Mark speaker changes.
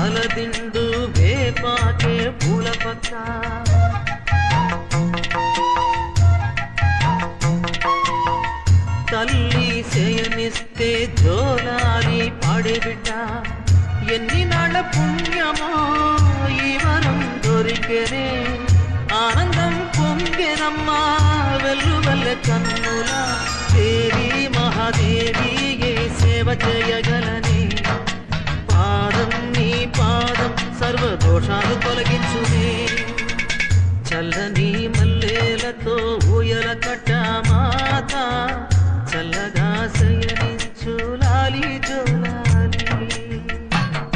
Speaker 1: పాలదిండు వేపాకే పూల పక్క తల్లి చేయనిస్తే జోలాలి పాడే బిడ్డ ఎన్ని నాళ్ళ పుణ్యమో ఈ వరం దొరికెనే ఆనందం పొంగెనమ్మా వెల్లువల్ల కన్నుల దేవి మహాదేవి ఏ సేవ చేయగలని పాదం నీ పాదం సర్వదోషాలు తొలగించునే చల్లని మల్లెలతో ఊయల కట్ట మాత చల్లగా